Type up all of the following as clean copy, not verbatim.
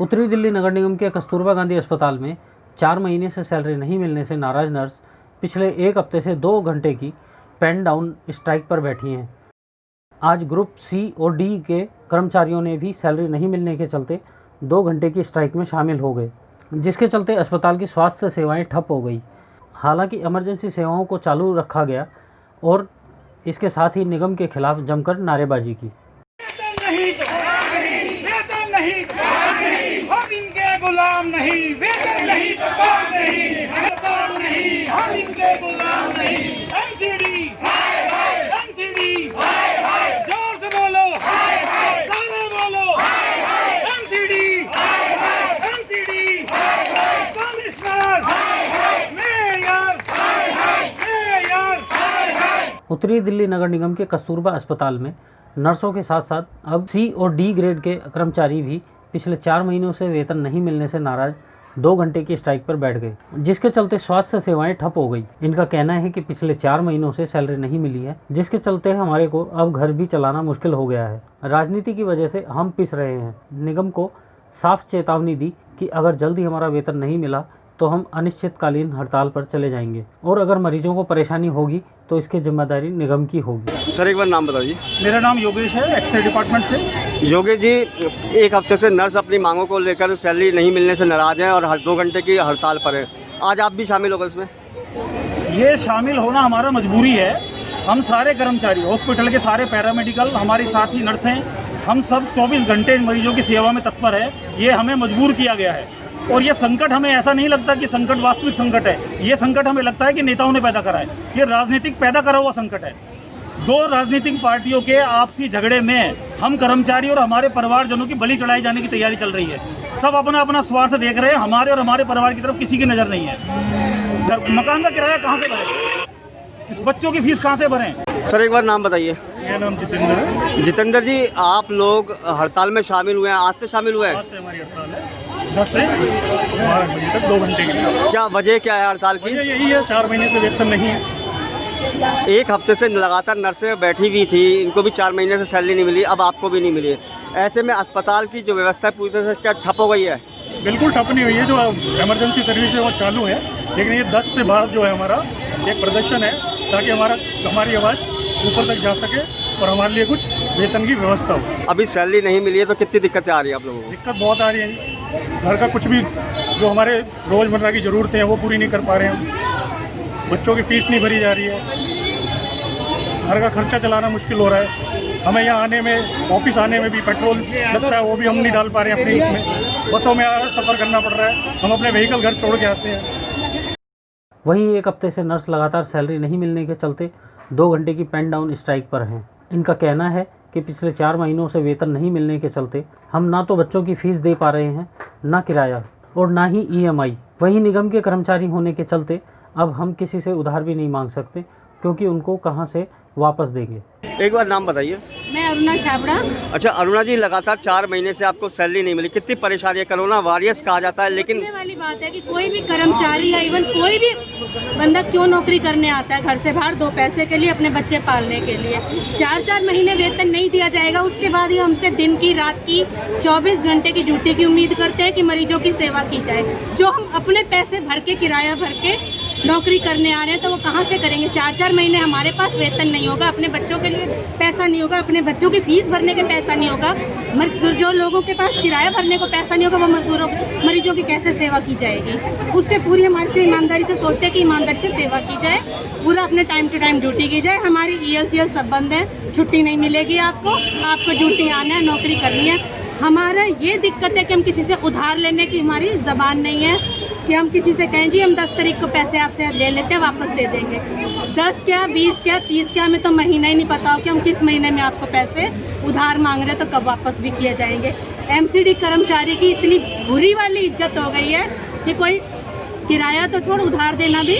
उत्तरी दिल्ली नगर निगम के कस्तूरबा गांधी अस्पताल में 4 महीने से सैलरी नहीं मिलने से नाराज नर्स पिछले 1 हफ्ते से 2 घंटे की पेन डाउन स्ट्राइक पर बैठी हैं। आज ग्रुप सी और डी के कर्मचारियों ने भी सैलरी नहीं मिलने के चलते 2 घंटे की स्ट्राइक में शामिल हो गए, जिसके चलते अस्पताल की स्वास्थ्य सेवाएं ठप हो गई। हालांकि इमरजेंसी सेवाओं को चालू रखा गया और इसके साथ ही निगम के खिलाफ जमकर नारेबाजी की। हम इनके गुलाम नहीं, वेतन नहीं तो काम नहीं, काम नहीं, हम इनके गुलाम नहीं। एमसीडी, एमसीडी, जोर से बोलो, सारे बोलो, MCD, MCD, commissioner, mayor, mayor. उत्तरी दिल्ली नगर निगम के कस्तूरबा अस्पताल में नर्सों के साथ साथ अब सी और डी ग्रेड के कर्मचारी भी पिछले 4 महीनों से वेतन नहीं मिलने से नाराज 2 घंटे की स्ट्राइक पर बैठ गए, जिसके चलते स्वास्थ्य सेवाएं ठप हो गई। इनका कहना है कि पिछले 4 महीनों से सैलरी नहीं मिली है, जिसके चलते हमारे को अब घर भी चलाना मुश्किल हो गया है। राजनीति की वजह से हम पिस रहे हैं। निगम को साफ चेतावनी दी कि अगर जल्दी हमारा वेतन नहीं मिला तो हम अनिश्चितकालीन हड़ताल पर चले जाएंगे और अगर मरीजों को परेशानी होगी तो इसकी जिम्मेदारी निगम की होगी। सर एक बार नाम बताइए। मेरा नाम योगेश है, एक्सरे डिपार्टमेंट से। योगेश जी, 1 हफ्ते से नर्स अपनी मांगों को लेकर सैलरी नहीं मिलने से नाराज हैं और 2 घंटे की हड़ताल पर है। आज आप भी शामिल हो गए इसमें? ये शामिल होना हमारा मजबूरी है। हम सारे कर्मचारी, हॉस्पिटल के सारे पैरामेडिकल, हमारी साथी नर्सें, हम सब 24 घंटे मरीजों की सेवा में तत्पर है। ये हमें मजबूर किया गया है और ये संकट हमें ऐसा नहीं लगता कि संकट वास्तविक संकट है। ये संकट हमें लगता है कि नेताओं ने पैदा करा है। ये राजनीतिक पैदा करा हुआ संकट है। 2 राजनीतिक पार्टियों के आपसी झगड़े में हम कर्मचारी और हमारे परिवारजनों की बलि चढ़ाई जाने की तैयारी चल रही है। सब अपना अपना स्वार्थ देख रहे हैं। हमारे और हमारे परिवार की तरफ किसी की नज़र नहीं है। मकान का किराया कहाँ से भरें? इस बच्चों की फीस कहाँ से भरें? सर एक बार नाम बताइए। मेरा नाम जितेंद्र है। जितेंद्र जी, आप लोग हड़ताल में शामिल हुए हैं, आज से शामिल हुए हैं? आज से हमारी हड़ताल है, 10 से 12 बजे तक 2 घंटे के लिए। क्या वजह क्या है हड़ताल की? यही है, 4 महीने से वेतन नहीं है। 1 हफ्ते से लगातार नर्सें बैठी हुई थी, इनको भी 4 महीने से सैलरी नहीं मिली, अब आपको भी नहीं मिली। ऐसे में अस्पताल की जो व्यवस्था है पूरी तरह से क्या ठप हो गई है? बिल्कुल ठप नहीं हुई है। जो इमरजेंसी सर्विस है वो चालू है, लेकिन ये 10 से 12 जो है हमारा एक प्रदर्शन है ताकि हमारी आवाज़ ऊपर तक जा सके और हमारे लिए कुछ वेतन की व्यवस्था हो। अभी सैलरी नहीं मिली है तो कितनी दिक्कतें आ रही है आप लोगों को? दिक्कत बहुत आ रही है। घर का कुछ भी जो हमारे रोज़मर्रा की ज़रूरतें हैं वो पूरी नहीं कर पा रहे हैं। बच्चों की फीस नहीं भरी जा रही है। घर का खर्चा चलाना मुश्किल हो रहा है। हमें यहाँ आने में, ऑफिस आने में भी पेट्रोल लगता है, वो भी हम नहीं डाल पा रहे हैं अपने इसमें। बसों में सफ़र करना पड़ रहा है। हम अपने व्हीकल घर छोड़ के आते हैं। वहीं 1 हफ्ते से नर्स लगातार सैलरी नहीं मिलने के चलते 2 घंटे की पेन डाउन स्ट्राइक पर हैं। इनका कहना है कि पिछले 4 महीनों से वेतन नहीं मिलने के चलते हम ना तो बच्चों की फीस दे पा रहे हैं, ना किराया और ना ही EMI। वहीं निगम के कर्मचारी होने के चलते अब हम किसी से उधार भी नहीं मांग सकते, क्योंकि उनको कहां से वापस देंगे। एक बार नाम बताइए। मैं अरुणा छाबड़ा। अच्छा अरुणा जी, लगातार 4 महीने से आपको सैलरी नहीं मिली, कितनी परेशानी है? कोरोना वॉरियर्स कहा जाता है, लेकिन वाली बात है कि कोई भी कर्मचारी या इवन कोई भी बंदा क्यों नौकरी करने आता है घर से बाहर 2 पैसे के लिए, अपने बच्चे पालने के लिए। 4-4 महीने वेतन नहीं दिया जाएगा, उसके बाद ही हमसे दिन की रात की 24 घंटे की ड्यूटी की उम्मीद करते हैं कि मरीजों की सेवा की जाए। जो हम अपने पैसे भर के, किराया भर के नौकरी करने आ रहे हैं तो वो कहाँ से करेंगे? 4-4 महीने हमारे पास वेतन नहीं होगा, अपने बच्चों के लिए पैसा नहीं होगा, अपने बच्चों की फीस भरने के पैसा नहीं होगा, जो लोगों के पास किराया भरने को पैसा नहीं होगा, वो मरीजों की कैसे सेवा की जाएगी? उससे पूरी हमारे से ईमानदारी से सोचते हैं कि ईमानदारी से सेवा की जाए, पूरा अपने टाइम टू टाइम ड्यूटी की जाए। हमारी ELCL सब बंद है, छुट्टी नहीं मिलेगी आपको ड्यूटी आना है, नौकरी करनी है। हमारा ये दिक्कत है कि हम किसी से उधार लेने की हमारी ज़बान नहीं है कि हम किसी से कहें जी हम 10 तारीख को पैसे आपसे ले लेते हैं, वापस दे देंगे। 10 क्या, 20 क्या, 30 क्या, हमें तो महीना ही नहीं पता हो कि हम किस महीने में आपको पैसे उधार मांग रहे हैं तो कब वापस भी किए जाएंगे। MCD कर्मचारी की इतनी बुरी वाली इज्जत हो गई है कि कोई किराया तो छोड़, उधार देना भी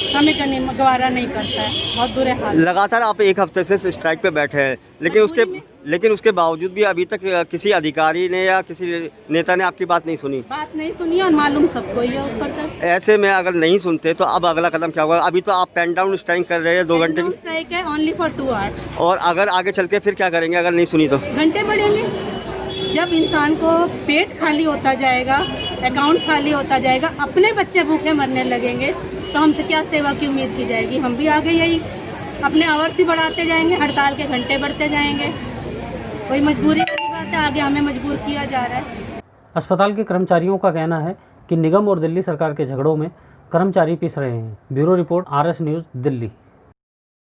हमें गवारा नहीं करता है। बहुत बुरे हाल। लगातार आप 1 हफ्ते से स्ट्राइक पे बैठे हैं, लेकिन उसके बावजूद भी अभी तक किसी अधिकारी ने या किसी नेता ने आपकी बात नहीं सुनी और मालूम सबको ही है ऊपर तक। ऐसे में अगर नहीं सुनते तो अब अगला कदम क्या होगा? अभी तो आप पेन डाउन स्ट्राइक कर रहे हैं, 2 घंटे की स्ट्राइक है, ओनली फॉर 2 आवर्स। और अगर आगे चल के फिर क्या करेंगे अगर नहीं सुनी तो? घंटे बढ़ेंगे। जब इंसान को पेट खाली होता जाएगा, अकाउंट खाली होता जाएगा, अपने बच्चे भूखे मरने लगेंगे, तो हमसे क्या सेवा की उम्मीद की जाएगी। हम भी आगे यही अपने आवर्स ही बढ़ाते जाएंगे, हड़ताल के घंटे बढ़ते जाएंगे। कोई मजबूरी वाली बात है, आगे हमें मजबूर किया जा रहा है। अस्पताल के कर्मचारियों का कहना है कि निगम और दिल्ली सरकार के झगड़ों में कर्मचारी पिस रहे हैं। Bureau report, RS news, Delhi.